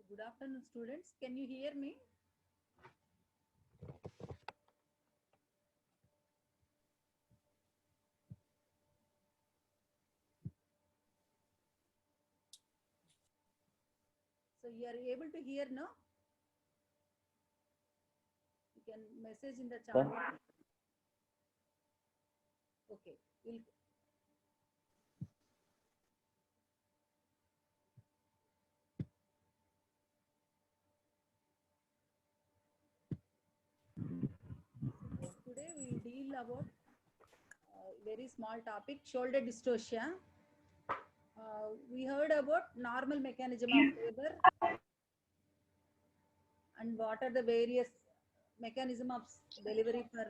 Good afternoon, students. Can you hear me? So you are able to hear now? You can message in the chat Yeah. box. Okay. We'll, today we will deal about very small topic, shoulder dystocia. We heard about normal mechanism of labor and what are the various mechanism of delivery for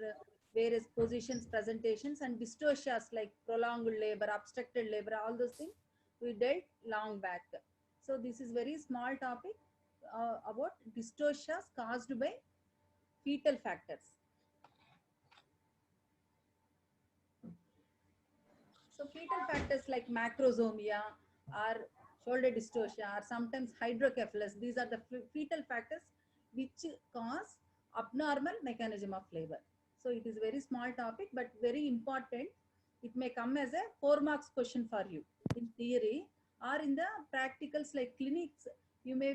various positions, presentations, and dystocias like prolonged labor, obstructed labor, all those things we dealt long back. So this is very small topic about dystocias caused by fetal factors. So fetal factors like macrosomia or shoulder dystocia or sometimes hydrocephalus, these are the fetal factors which cause abnormal mechanism of labor. So it is very small topic but very important. It may come as a 4 marks question for you in theory or in the practicals like clinics. You may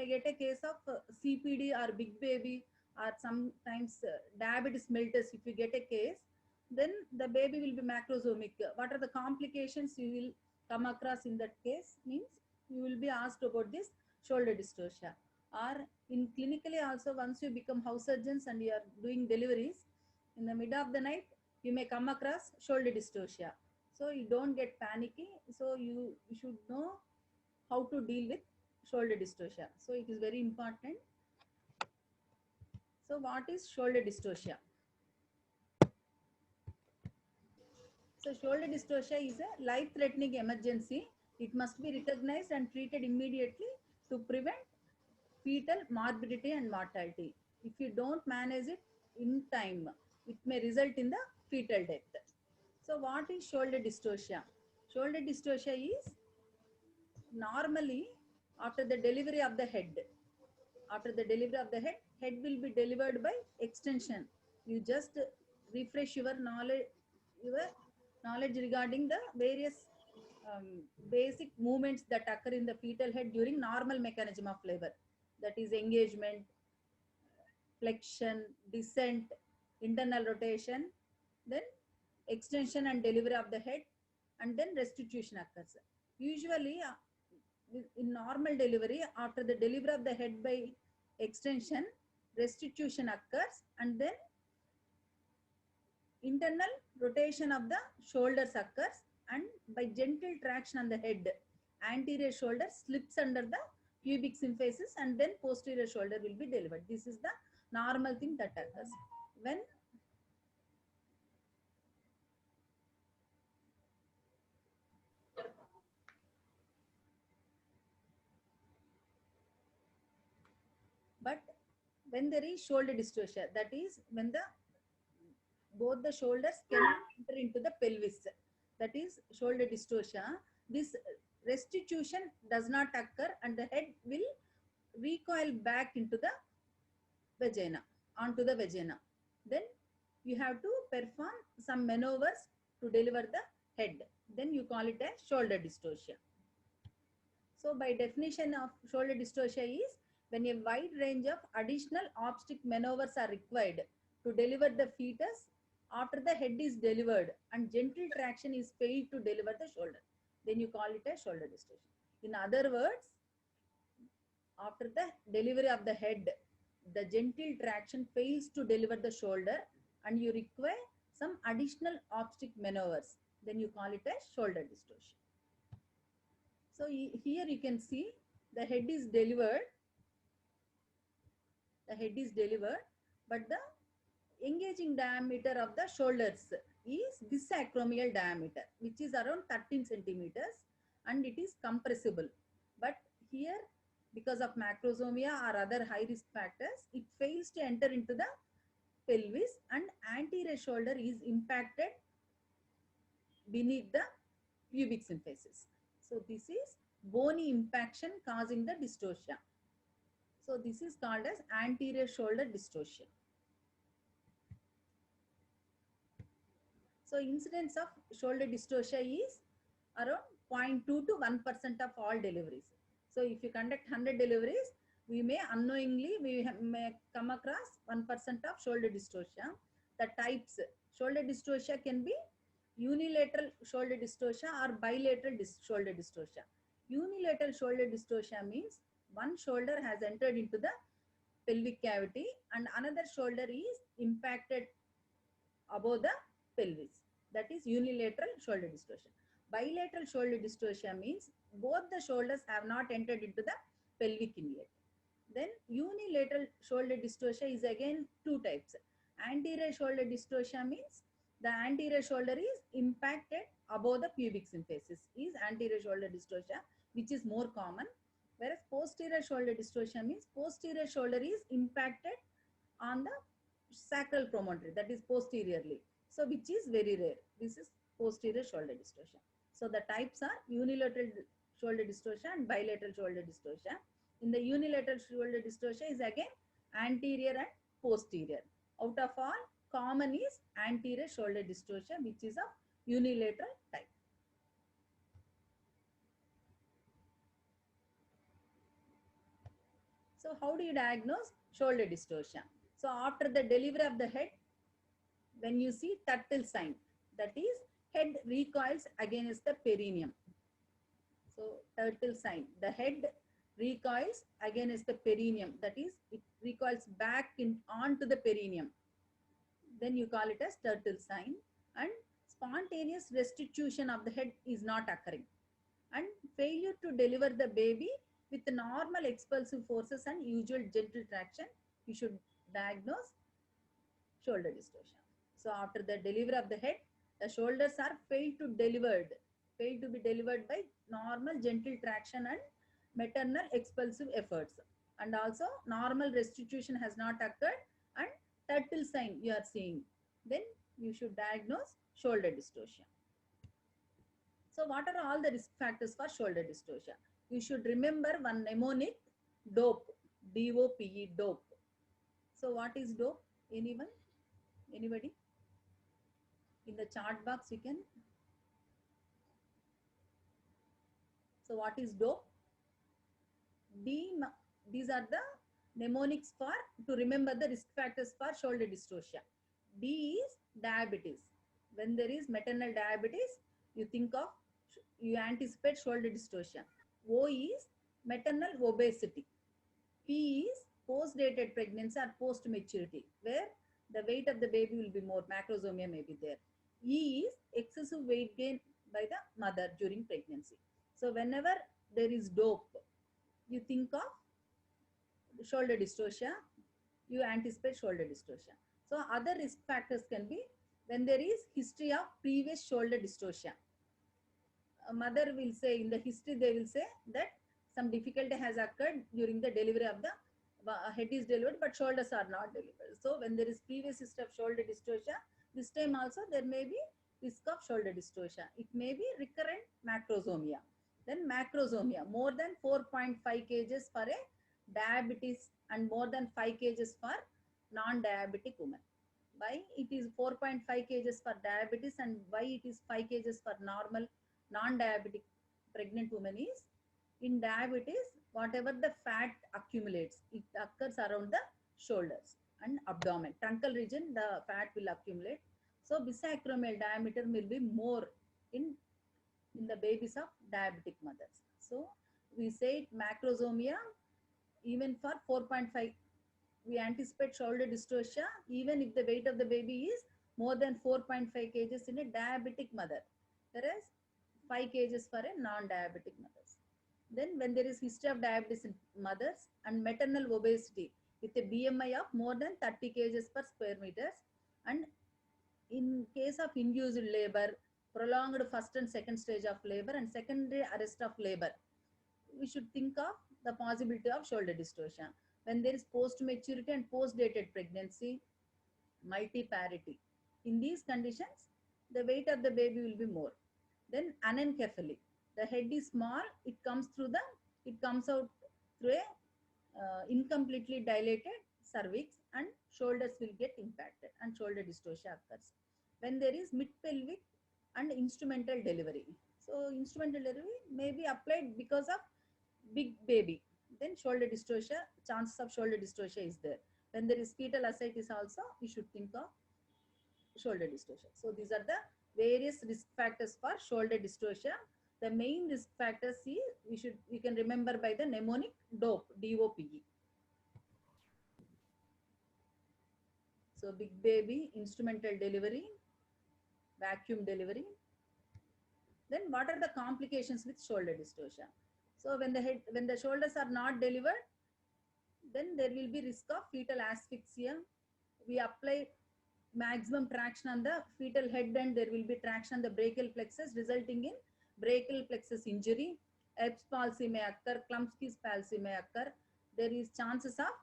get a case of CPD or big baby or sometimes diabetes mellitus. If you get a case, then the baby will be macrosomic. What are the complications you will come across in that case? Means you will be asked about this shoulder dystocia. Or in clinically also, once you become house surgeons and you are doing deliveries, in the middle of the night, you may come across shoulder dystocia. So you don't get panicky. So you should know how to deal with shoulder dystocia. So it is very important. So what is shoulder dystocia? So shoulder dystocia is a life-threatening emergency. It must be recognized and treated immediately to prevent fetal morbidity and mortality. If you don't manage it in time, it may result in the fetal death. So what is shoulder dystocia? Shoulder dystocia is normally after the delivery of the head. After the delivery of the head will be delivered by extension. You just refresh your knowledge regarding the various basic movements that occur in the fetal head during normal mechanism of labor. That is engagement, flexion, descent, internal rotation, then extension and delivery of the head, and then restitution occurs. Usually, in normal delivery, after the delivery of the head by extension, restitution occurs, and then internal rotation of the shoulders occurs, and by gentle traction on the head, anterior shoulder slips under the pubic symphysis, and then posterior shoulder will be delivered. This is the normal thing that occurs. When but when there is shoulder dystocia, that is when the both the shoulders cannot enter into the pelvis, that is shoulder dystocia. This restitution does not occur and the head will recoil back into the vagina, onto the vagina. Then you have to perform some maneuvers to deliver the head. Then you call it a shoulder dystocia. So by definition of shoulder dystocia is when a wide range of additional obstetric maneuvers are required to deliver the fetus after the head is delivered and gentle traction is failed to deliver the shoulder. Then you call it a shoulder dystocia. In other words, after the delivery of the head, the gentle traction fails to deliver the shoulder and you require some additional obstetric maneuvers. Then you call it a shoulder dystocia. So here you can see the head is delivered, but the engaging diameter of the shoulders is this acromial diameter, which is around 13 centimeters, and it is compressible. But here, because of macrosomia or other high risk factors, it fails to enter into the pelvis and anterior shoulder is impacted beneath the pubic symphysis. So this is bony impaction causing the dystocia. So this is called as anterior shoulder distortion. So incidence of shoulder dystocia is around 0.2 to 1% of all deliveries. So if you conduct 100 deliveries, we may unknowingly may come across 1% of shoulder dystocia. The types, shoulder dystocia can be unilateral shoulder dystocia or bilateral shoulder dystocia. Unilateral shoulder dystocia means one shoulder has entered into the pelvic cavity and another shoulder is impacted above the pelvis. That is unilateral shoulder dystocia. Bilateral shoulder dystocia means both the shoulders have not entered into the pelvic inlet. Then unilateral shoulder dystocia is again two types. Anterior shoulder dystocia means the anterior shoulder is impacted above the pubic symphysis is anterior shoulder dystocia, which is more common. Whereas posterior shoulder dystocia means posterior shoulder is impacted on the sacral promontory, that is posteriorly. So which is very rare. This is posterior shoulder dystocia. So the types are unilateral shoulder dystocia and bilateral shoulder dystocia. In the unilateral shoulder dystocia is again anterior and posterior. Out of all, common is anterior shoulder dystocia, which is of unilateral type. So how do you diagnose shoulder dystocia? So after the delivery of the head, when you see turtle sign, that is head recoils against the perineum. So turtle sign, the head recoils against the perineum, that is it recoils back in onto the perineum. Then you call it as turtle sign. And spontaneous restitution of the head is not occurring. And failure to deliver the baby with normal expulsive forces and usual gentle traction, you should diagnose shoulder dystocia. So after the delivery of the head, the shoulders are failed to be delivered by normal gentle traction and maternal expulsive efforts. And also normal restitution has not occurred and turtle sign you are seeing. Then you should diagnose shoulder dystocia. So what are all the risk factors for shoulder dystocia? You should remember one mnemonic, DOPE, D-O-P-E, DOPE. So what is DOPE? Anyone? Anybody? In the chart box you can. So what is DOPE? These are the mnemonics for to remember the risk factors for shoulder dystocia. D is diabetes. When there is maternal diabetes, you think of, you anticipate shoulder dystocia. O is maternal obesity. P is post-dated pregnancy or post-maturity, where the weight of the baby will be more, macrosomia may be there. E is excessive weight gain by the mother during pregnancy. So whenever there is DOPE, you think of shoulder dystocia, you anticipate shoulder dystocia. So other risk factors can be when there is history of previous shoulder dystocia. A mother will say, in the history they will say that some difficulty has occurred during the delivery of the head is delivered but shoulders are not delivered. So when there is previous history of shoulder dystocia, this time also there may be risk of shoulder dystocia. It may be recurrent macrosomia. Then macrosomia, more than 4.5 kgs for a diabetes and more than 5 kgs for non-diabetic women. Why it is 4.5 kgs for diabetes and why it is 5 kgs for normal non-diabetic pregnant woman is, in diabetes, whatever the fat accumulates, it occurs around the shoulders and abdomen. Truncal region, the fat will accumulate. So bisacromial diameter will be more in the babies of diabetic mothers. So we say macrosomia even for 4.5. We anticipate shoulder dystocia even if the weight of the baby is more than 4.5 kgs in a diabetic mother, whereas 5 kgs for a non-diabetic mothers. Then when there is history of diabetes in mothers and maternal obesity with a BMI of more than 30 kgs per square meters, and in case of induced labor, prolonged first and second stage of labor and secondary arrest of labor, we should think of the possibility of shoulder dystocia. When there is post-maturity and post-dated pregnancy, multiparity. In these conditions, the weight of the baby will be more. Then anencephaly. The head is small, it comes out through a incompletely dilated cervix and shoulders will get impacted and shoulder dystocia occurs. When there is mid-pelvic and instrumental delivery. So instrumental delivery may be applied because of big baby. Then shoulder dystocia, chances of shoulder dystocia is there. When there is fetal ascites also, you should think of shoulder dystocia. So these are the various risk factors for shoulder dystocia. The main risk factors we can remember by the mnemonic DOPE, DOPE. So big baby, instrumental delivery, vacuum delivery. Then what are the complications with shoulder dystocia? So when the shoulders are not delivered, then there will be risk of fetal asphyxia. We apply maximum traction on the fetal head and there will be traction on the brachial plexus resulting in brachial plexus injury. Erb's palsy may occur, Klumpsky's palsy may occur. There is chances of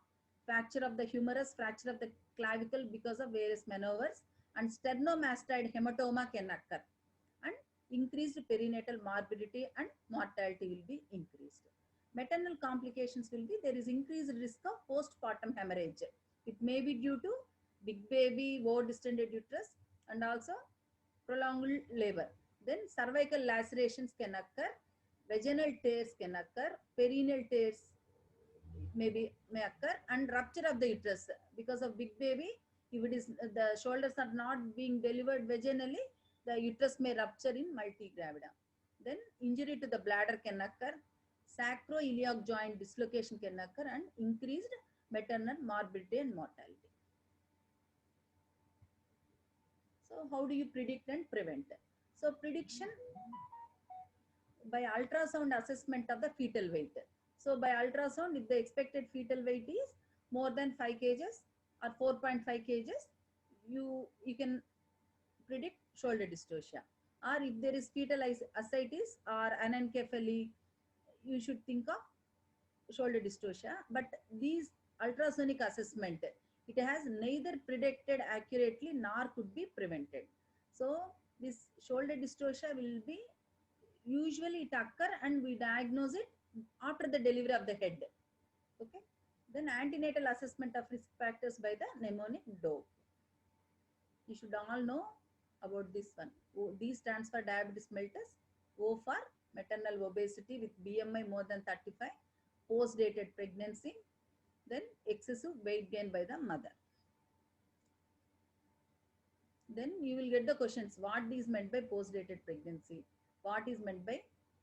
fracture of the humerus, fracture of the clavicle because of various maneuvers, and sternomastoid hematoma can occur, and increased perinatal morbidity and mortality will be increased. Maternal complications will be there is increased risk of postpartum hemorrhage. It may be due to big baby, over-distended uterus, and also prolonged labor. Then cervical lacerations can occur, vaginal tears can occur, perineal tears may occur, and rupture of the uterus because of big baby. If it is the shoulders are not being delivered vaginally, the uterus may rupture in multigravida. Then injury to the bladder can occur, sacroiliac joint dislocation can occur, and increased maternal morbidity and mortality. So how do you predict and prevent? So prediction by ultrasound assessment of the fetal weight. So by ultrasound, if the expected fetal weight is more than 5 kgs or 4.5 kgs, you can predict shoulder dystocia. Or if there is fetal ascites or anencephaly, you should think of shoulder dystocia. But these ultrasonic assessment, it has neither predicted accurately nor could be prevented. So this shoulder dystocia will be usually it occur and we diagnose it after the delivery of the head. Okay. Then antenatal assessment of risk factors by the mnemonic DOPE. You should all know about this one. D stands for diabetes mellitus. O for maternal obesity with BMI more than 35, post-dated pregnancy, then excessive weight gain by the mother. Then you will get the questions. What is meant by post-dated pregnancy? What is meant by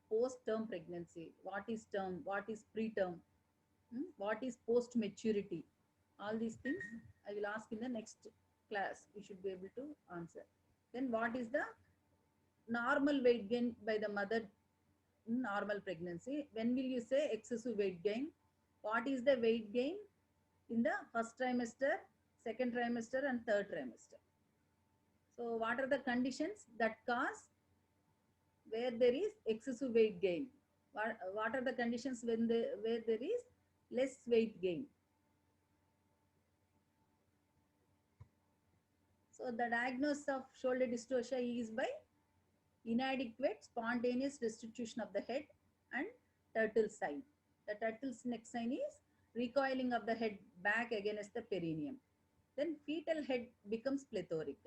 post-term pregnancy? What is term? What is preterm? What is post-maturity? All these things I will ask in the next class. You should be able to answer. Then what is the normal weight gain by the mother in normal pregnancy? When will you say excessive weight gain? What is the weight gain in the first trimester, second trimester, and third trimester? So what are the conditions that cause where there is excessive weight gain? What are the conditions where there is less weight gain? So the diagnosis of shoulder dystocia is by inadequate spontaneous restitution of the head and turtle sign. The turtle's neck sign is recoiling of the head back against the perineum. Then fetal head becomes plethoric.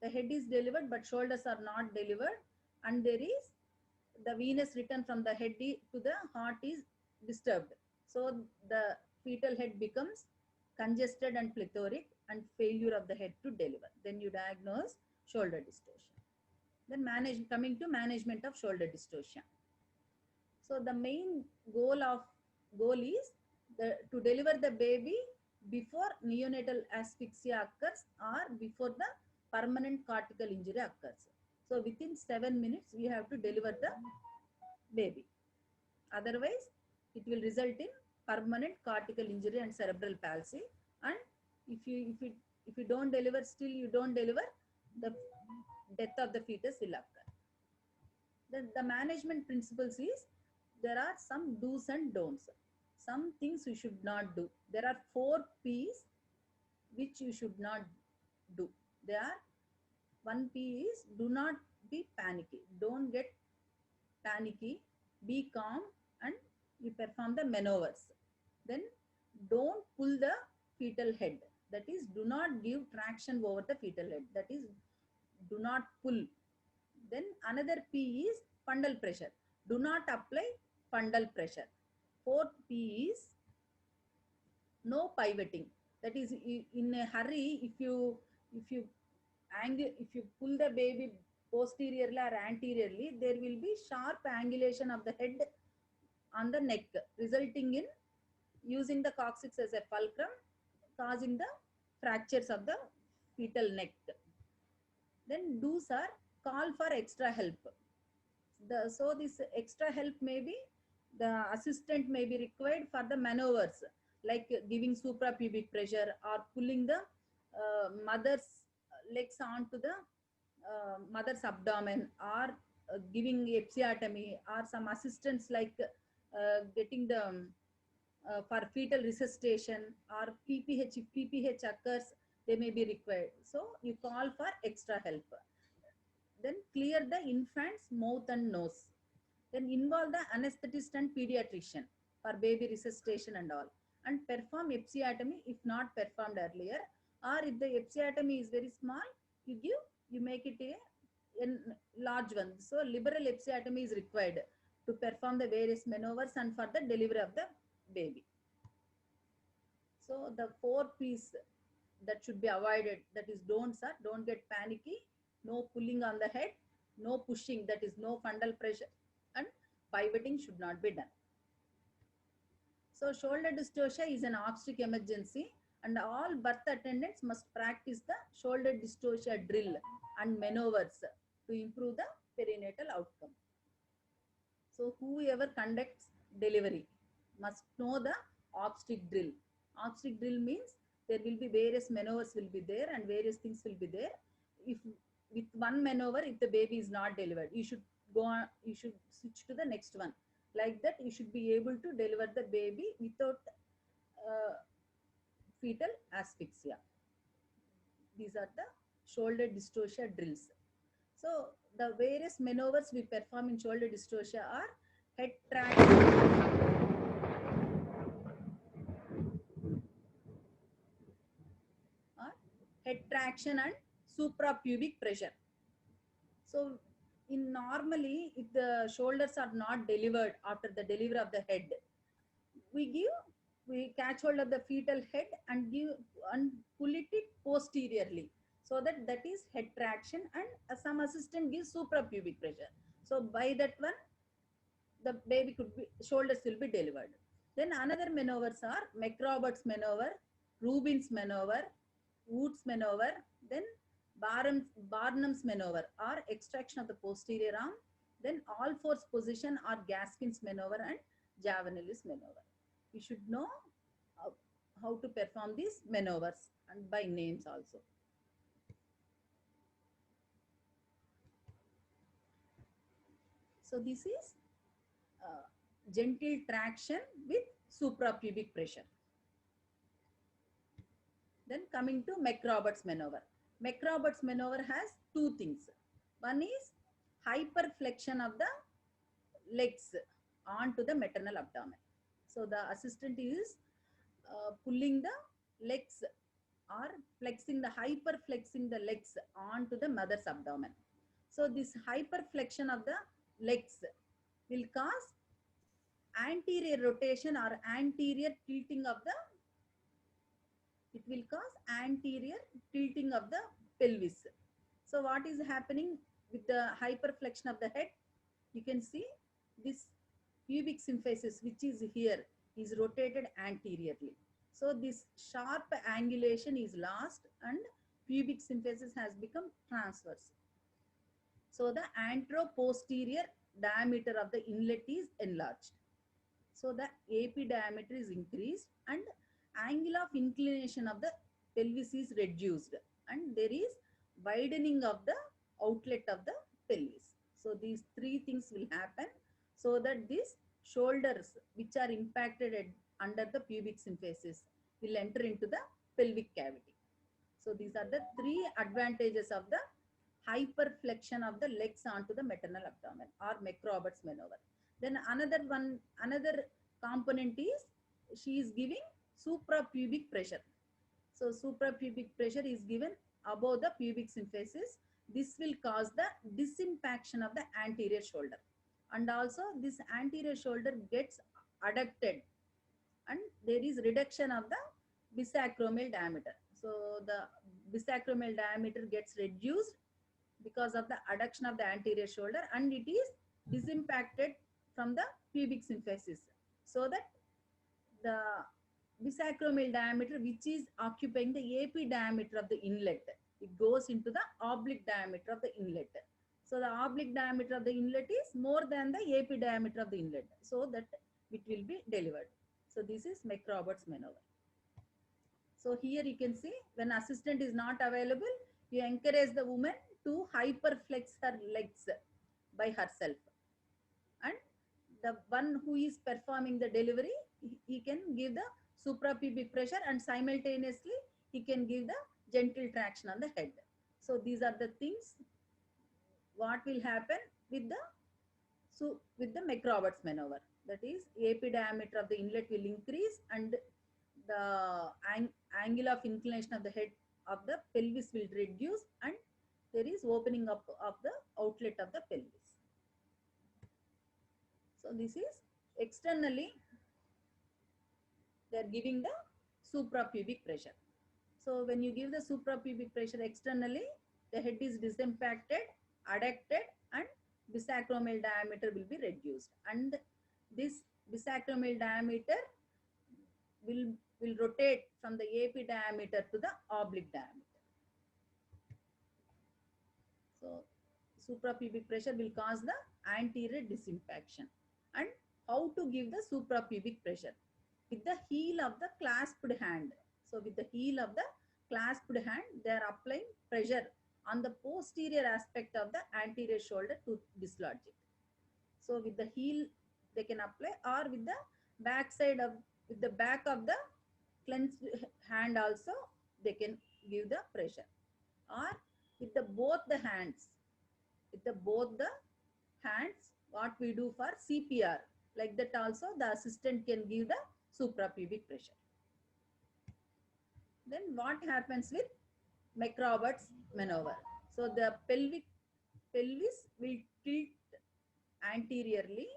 The head is delivered but shoulders are not delivered, and there is the venous return from the head to the heart is disturbed. So the fetal head becomes congested and plethoric and failure of the head to deliver. Then you diagnose shoulder dystocia. Then coming to management of shoulder dystocia. So the main goal is to deliver the baby before neonatal asphyxia occurs or before the permanent cortical injury occurs. So within 7 minutes, you have to deliver the baby. Otherwise, it will result in permanent cortical injury and cerebral palsy. And if you don't deliver, still you don't deliver, the death of the fetus will occur. Then the management principles is there are some do's and don'ts. Some things you should not do. There are 4 P's which you should not do. There are 1 P is do not be panicky. Don't get panicky. Be calm and you perform the maneuvers. Then don't pull the fetal head. That is, do not give traction over the fetal head. That is, do not pull. Then another P is fundal pressure. Do not apply fundal pressure. Fourth P is no pivoting. That is, in a hurry, if you pull the baby posteriorly or anteriorly, there will be sharp angulation of the head on the neck, resulting in using the coccyx as a fulcrum, causing the fractures of the fetal neck. Then do's are call for extra help. So this extra help may be, the assistant may be required for the maneuvers like giving suprapubic pressure or pulling the mother's legs onto the mother's abdomen, or giving episiotomy, or some assistance like getting the for fetal resuscitation, or PPH. If PPH occurs, they may be required. So you call for extra help. Then clear the infant's mouth and nose. Then involve the anesthetist and pediatrician for baby resuscitation and all. And perform episiotomy if not performed earlier. Or if the episiotomy is very small, you make it a large one. So liberal episiotomy is required to perform the various maneuvers and for the delivery of the baby. So the four P's that should be avoided, that is don't, sir, don't get panicky, no pulling on the head, no pushing, that is no fundal pressure, and pivoting should not be done. So shoulder dystocia is an obstetric emergency, and all birth attendants must practice the shoulder dystocia drill and maneuvers to improve the perinatal outcome. So whoever conducts delivery must know the obstetric drill. Obstetric drill means there will be various maneuvers will be there and various things will be there. If with one maneuver, if the baby is not delivered, you should go on, you should switch to the next one. Like that, you should be able to deliver the baby without fetal asphyxia. These are the shoulder dystocia drills. So the various maneuvers we perform in shoulder dystocia are head traction, head traction and suprapubic pressure. So in normally, if the shoulders are not delivered after the delivery of the head, we catch hold of the fetal head and pull it posteriorly, so that is head traction, and some assistant gives suprapubic pressure. So by that one, the baby shoulders will be delivered. Then another maneuvers are McRoberts maneuver, Rubin's maneuver, Wood's maneuver, then Barnum's maneuver or extraction of the posterior arm, then all fours position or Gaskin's maneuver, and Javanelli's maneuver. You should know how to perform these maneuvers and by names also. So this is gentle traction with suprapubic pressure. Then coming to McRoberts maneuver. McRoberts maneuver has two things. One is hyperflexion of the legs onto the maternal abdomen. So the assistant is pulling the legs or hyperflexing the legs onto the mother's abdomen. So this hyperflexion of the legs will cause anterior rotation or anterior tilting of the, it will cause anterior tilting of the pelvis. So what is happening with the hyperflexion of the head? You can see this pubic symphysis, which is here, is rotated anteriorly. So this sharp angulation is lost and pubic symphysis has become transverse. So the anteroposterior diameter of the inlet is enlarged. So the AP diameter is increased and angle of inclination of the pelvis is reduced, and there is widening of the outlet of the pelvis. So these three things will happen so that these shoulders which are impacted under the pubic symphysis will enter into the pelvic cavity. So these are the three advantages of the hyperflexion of the legs onto the maternal abdomen or McRoberts maneuver. Then another component is she is giving suprapubic pressure. So suprapubic pressure is given above the pubic symphysis. This will cause the disimpaction of the anterior shoulder, and also this anterior shoulder gets adducted, and there is reduction of the bisacromial diameter. So the bisacromial diameter gets reduced because of the adduction of the anterior shoulder, and it is disimpacted from the pubic symphysis, so that the bisacromial diameter, which is occupying the AP diameter of the inlet, it goes into the oblique diameter of the inlet. So the oblique diameter of the inlet is more than the AP diameter of the inlet, so that it will be delivered. So this is McRoberts maneuver. So here you can see, when assistant is not available, you encourage the woman to hyperflex her legs by herself, and the one who is performing the delivery, he can give the suprapubic pressure, and simultaneously he can give the gentle traction on the head. So these are the things what will happen with the McRoberts maneuver. That is, AP diameter of the inlet will increase, and the angle of inclination of the head of the pelvis will reduce, and there is opening up of the outlet of the pelvis. So this is externally they are giving the suprapubic pressure. So when you give the suprapubic pressure externally, the head is disimpacted, adducted, and bisacromial diameter will be reduced, and this bisacromial diameter will rotate from the AP diameter to the oblique diameter. So suprapubic pressure will cause the anterior disimpaction. And how to give the suprapubic pressure? With the heel of the clasped hand. So with the heel of the clasped hand, they are applying pressure on the posterior aspect of the anterior shoulder to dislodge it. So with the heel they can apply, or with the back side of, with the back of the clenched hand also they can give the pressure, or with the both the hands. With the both the hands, what we do for CPR, like that also the assistant can give the suprapubic pressure. Then what happens with McRoberts maneuver? So the pelvis will tilt anteriorly,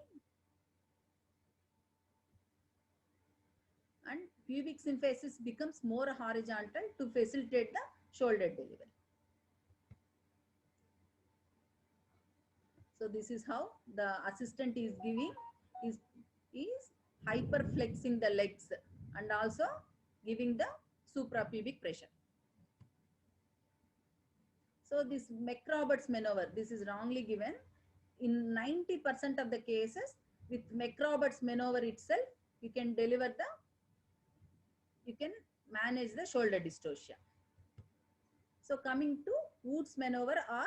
and pubic symphysis becomes more horizontal to facilitate the shoulder delivery. So this is how the assistant is giving, is hyperflexing the legs and also giving the suprapubic pressure. So this McRoberts maneuver, this is wrongly given. In 90% of the cases, with McRoberts maneuver itself, you can manage the shoulder dystocia. So coming to Wood's maneuver or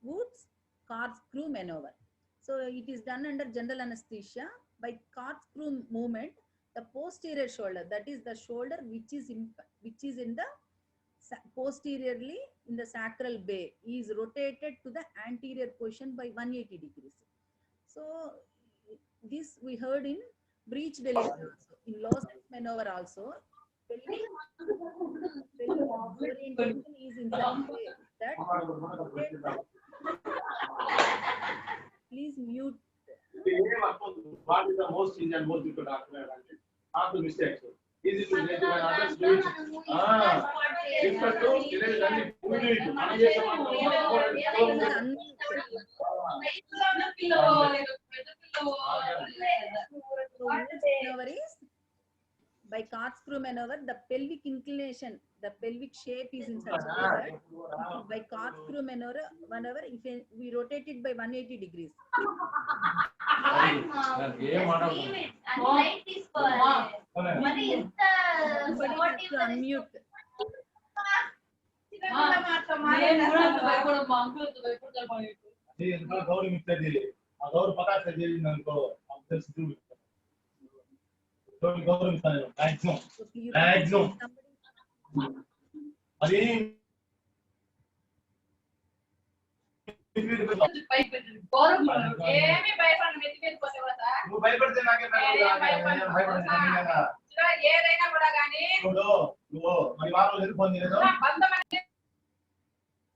Wood's corkscrew maneuver. So it is done under general anesthesia. By corkscrew movement, the posterior shoulder, that is the shoulder which is in the posteriorly in the sacral bay, is rotated to the anterior position by 180 degrees. So this we heard in breech delivery also. In Lawson's maneuver also, pelvic orientation is in such a way that please mute. What is the most easy and most difficult not to mistakes. Easy to make when others do it. Difficult to we do it. Maneuver is by corkscrew maneuver, the pelvic inclination, the pelvic shape is in such a way that by corkscrew maneuver, if we rotate it by 180 degrees. Somebody has to unmute.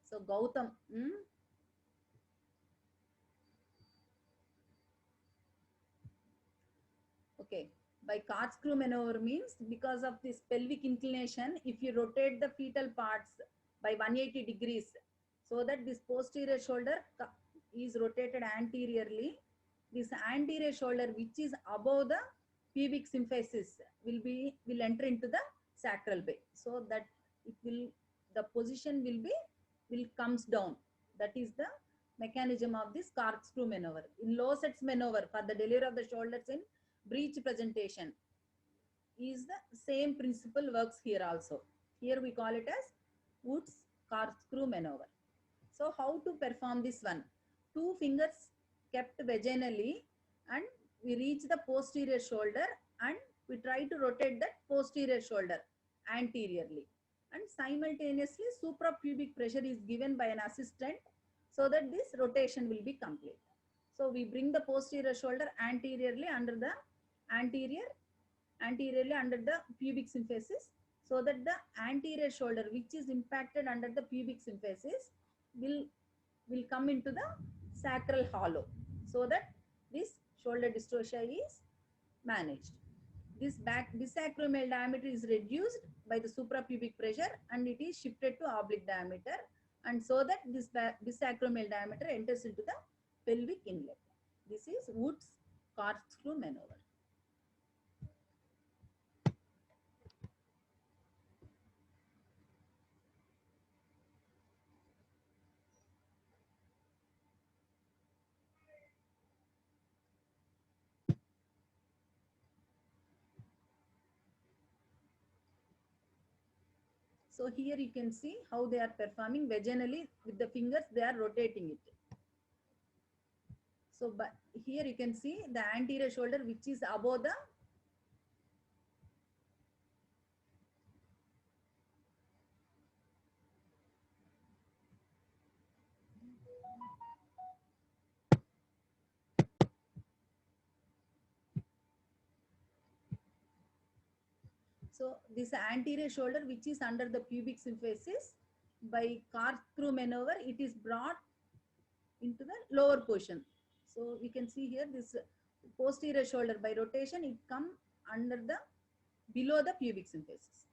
So Gautam, okay, by corkscrew maneuver means because of this pelvic inclination, if you rotate the fetal parts by 180 degrees, so that this posterior shoulder is rotated anteriorly, this anterior shoulder which is above the pubic symphysis will enter into the sacral bay, so that it will, the position will comes down. That is the mechanism of this corkscrew maneuver. In Losset's maneuver for the delivery of the shoulders in breech presentation is the same principle works here also. Here we call it as Wood's corkscrew maneuver. So how to perform this one? Two fingers kept vaginally and we reach the posterior shoulder and we try to rotate that posterior shoulder anteriorly, and simultaneously suprapubic pressure is given by an assistant so that this rotation will be complete. So we bring the posterior shoulder anteriorly under the anteriorly under the pubic symphysis, so that the anterior shoulder which is impacted under the pubic symphysis will come into the sacral hollow, so that this shoulder dystocia is managed. This bisacromial diameter is reduced by the suprapubic pressure and it is shifted to oblique diameter, and so that this bisacromial diameter enters into the pelvic inlet. This is Wood's corkscrew maneuver. So here you can see how they are performing vaginally with the fingers, they are rotating it. So but here you can see the anterior shoulder which is above the so this anterior shoulder which is under the pubic symphysis, by corkscrew maneuver it is brought into the lower portion. So we can see here this posterior shoulder by rotation it come under the below the pubic symphysis.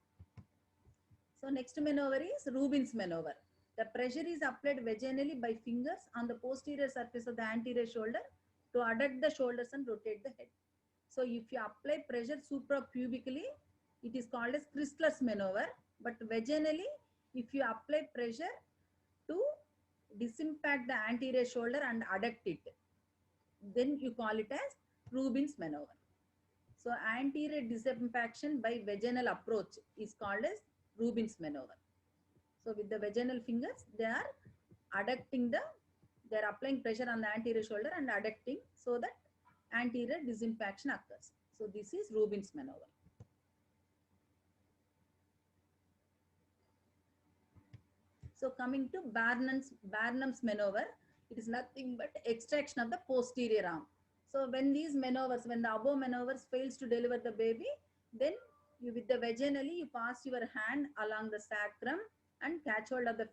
So next maneuver is Rubin's maneuver. The pressure is applied vaginally by fingers on the posterior surface of the anterior shoulder to adduct the shoulders and rotate the head. So if you apply pressure suprapubically, it is called as Christless maneuver. But vaginally, if you apply pressure to disimpact the anterior shoulder and adduct it, then you call it as Rubin's maneuver. So anterior disimpaction by vaginal approach is called as Rubin's maneuver. So with the vaginal fingers, they are applying pressure on the anterior shoulder and adducting so that anterior disimpaction occurs. So this is Rubin's maneuver. So coming to Barnum's maneuver, it is nothing but extraction of the posterior arm. So when these maneuvers, when the above maneuvers fails to deliver the baby, then you with the vaginally, you pass your hand along the sacrum and catch hold of the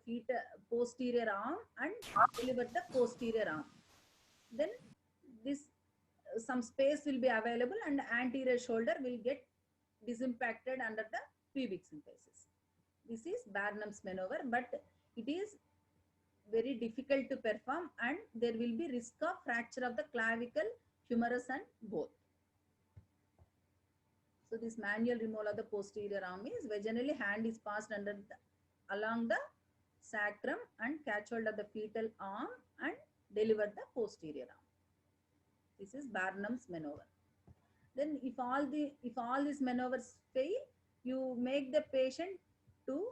posterior arm and deliver the posterior arm. Then this some space will be available and anterior shoulder will get disimpacted under the pubic symphysis. This is Barnum's maneuver, but it is very difficult to perform and there will be risk of fracture of the clavicle, humerus and both. So this manual removal of the posterior arm is vaginally hand is passed along the sacrum and catch hold of the fetal arm and deliver the posterior arm. This is Barnum's maneuver. Then if all these maneuvers fail, you make the patient to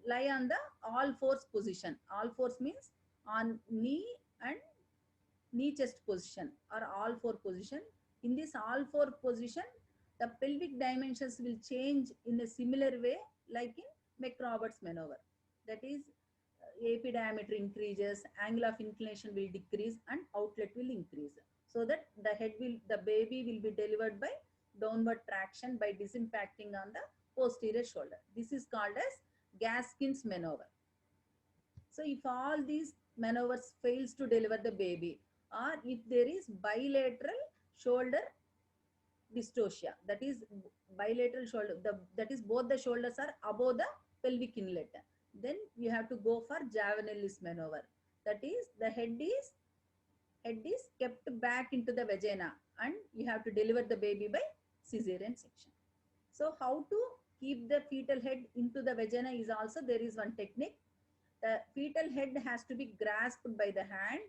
lie on the all fours position. All fours means on knee and knee chest position or all four position. In this all four position, the pelvic dimensions will change in a similar way like in McRoberts maneuver. That is, AP diameter increases, angle of inclination will decrease and outlet will increase. So that the baby will be delivered by downward traction by disimpacting on the posterior shoulder. This is called as Gaskin's maneuver. So if all these maneuvers fails to deliver the baby, or if there is bilateral shoulder dystocia, that is bilateral shoulder, that is both the shoulders are above the pelvic inlet, then you have to go for Javanelli's maneuver. That is the head is kept back into the vagina and you have to deliver the baby by cesarean section. So how to keep the fetal head into the vagina is also there is one technique. The fetal head has to be grasped by the hand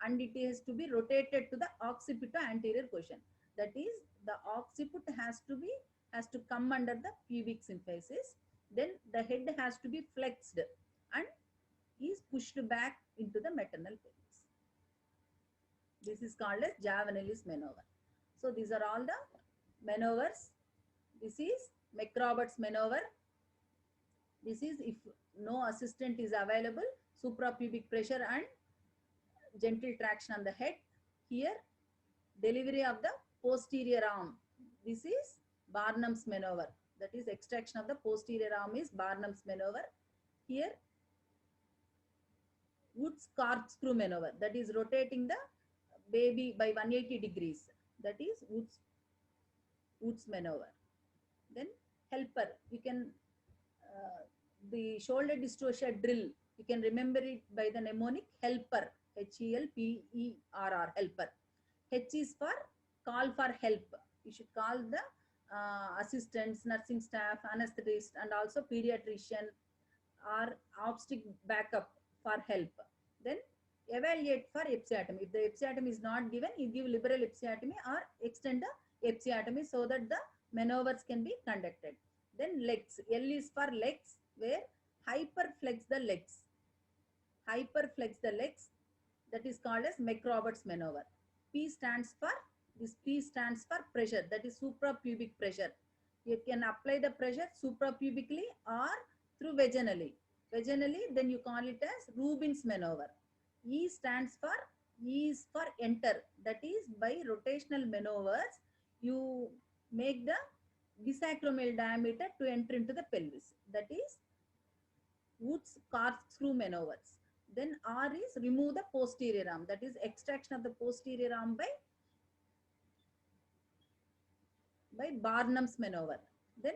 and it has to be rotated to the occiput to anterior position. That is, the occiput has to come under the pubic symphysis. Then the head has to be flexed and is pushed back into the maternal pelvis. This is called as Javanelli's maneuver. So these are all the maneuvers. This is McRoberts maneuver. This is if no assistant is available, suprapubic pressure and gentle traction on the head. Here, delivery of the posterior arm. This is Barnum's maneuver. That is extraction of the posterior arm is Barnum's maneuver. Here, Wood's corkscrew maneuver. That is rotating the baby by 180 degrees. That is Wood's maneuver. Then helper. You can the shoulder dystocia drill. You can remember it by the mnemonic helper. H-E-L-P-E-R-R, helper. H is for call for help. You should call the assistants, nursing staff, anesthetist, and also pediatrician or obstetric backup for help. Then evaluate for episiotomy. If the episiotomy is not given, you give liberal episiotomy or extend the episiotomy so that the maneuvers can be conducted. Then legs. L is for legs, where hyperflex the legs. Hyperflex the legs. That is called as McRoberts maneuver. P stands for pressure. That is suprapubic pressure. You can apply the pressure suprapubically or through vaginally. Vaginally, then you call it as Rubin's maneuver. E stands for enter. That is by rotational maneuvers, you make the bisacromial diameter to enter into the pelvis. That is Wood's corkscrew maneuvers. Then R is remove the posterior arm. That is extraction of the posterior arm by Barnum's maneuver. Then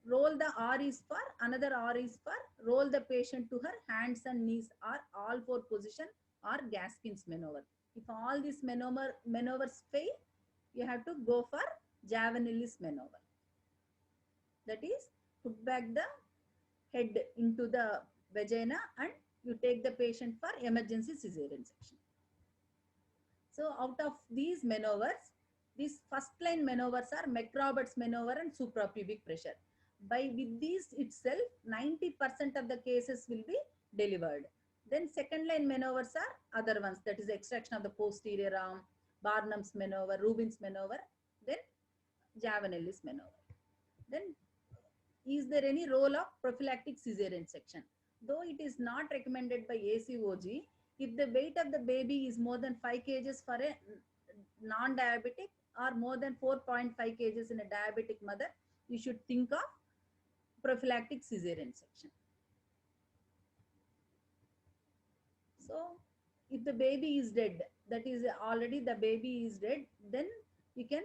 roll the R is for, another R is for roll the patient to her hands and knees or all four position or Gaskin's maneuver. If all these maneuvers fail, you have to go for Javanelli's maneuver. That is put back the head into the vagina and you take the patient for emergency cesarean section. So out of these maneuvers, these first line maneuvers are McRoberts maneuver and suprapubic pressure. With these itself, 90% of the cases will be delivered. Then second line maneuvers are other ones, that is extraction of the posterior arm, Barnum's maneuver, Rubin's maneuver, then Javanelli's maneuver. Then is there any role of prophylactic cesarean section? Though it is not recommended by ACOG, if the weight of the baby is more than 5 kg for a non-diabetic or more than 4.5 kg in a diabetic mother, you should think of prophylactic cesarean section. So if the baby is dead, that is already the baby is dead, then you can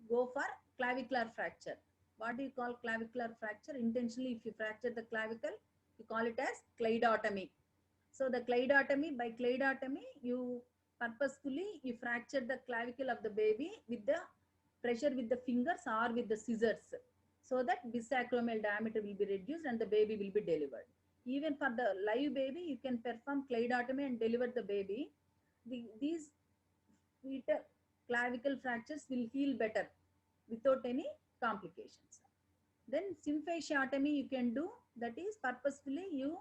go for clavicular fracture. What do you call clavicular fracture? Intentionally, if you fracture the clavicle, you call it as cleidotomy. So the cleidotomy, by cleidotomy, you purposefully you fracture the clavicle of the baby with the pressure with the fingers or with the scissors, so that bisacromial diameter will be reduced and the baby will be delivered. Even for the live baby, you can perform cleidotomy and deliver the baby. These fetal clavicle fractures will heal better without any complications. Then symphysiotomy you can do, that is purposefully you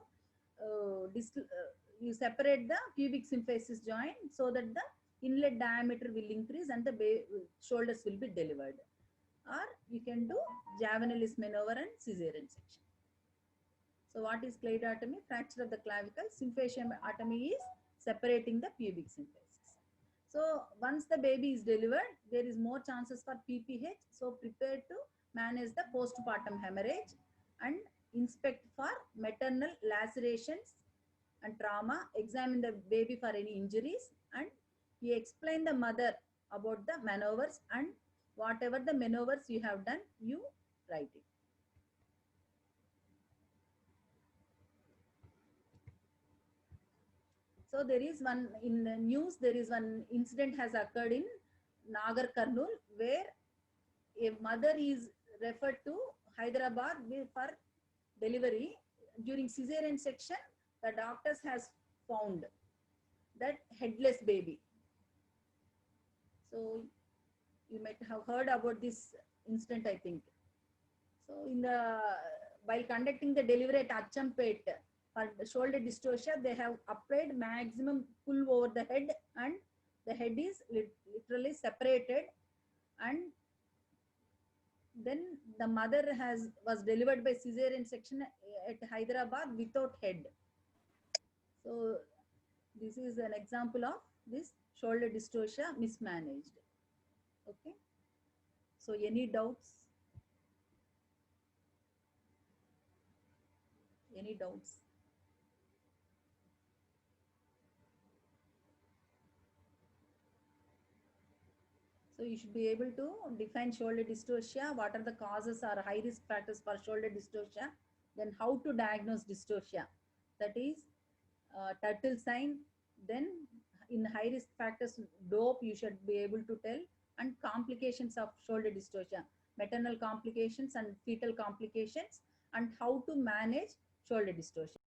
separate the pubic symphysis joint so that the inlet diameter will increase and the shoulders will be delivered. Or you can do Javanelli's maneuver and cesarean section. So what is cleidotomy? Fracture of the clavicle. Symphysiotomy is separating the pubic symphysis. So once the baby is delivered, there is more chances for PPH. So prepare to manage the postpartum hemorrhage, and inspect for maternal lacerations and trauma, examine the baby for any injuries, and he explain the mother about the maneuvers, and whatever the maneuvers you have done, you write it. So there is one in the news, there is one incident has occurred in Nagar Karnool where a mother is referred to Hyderabad for delivery. During cesarean section, the doctors has found that headless baby. So you might have heard about this incident, I think. So while conducting the delivery at Achampet for shoulder dystocia, they have applied maximum pull over the head, and the head is literally separated, and then the mother was delivered by cesarean section at Hyderabad without head. So this is an example of this shoulder dystocia mismanaged. Okay. So any doubts? Any doubts? So you should be able to define shoulder dystocia, what are the causes or high risk factors for shoulder dystocia, then how to diagnose dystocia, that is turtle sign, then in high risk factors dope you should be able to tell, and complications of shoulder dystocia, maternal complications and fetal complications, and how to manage shoulder dystocia.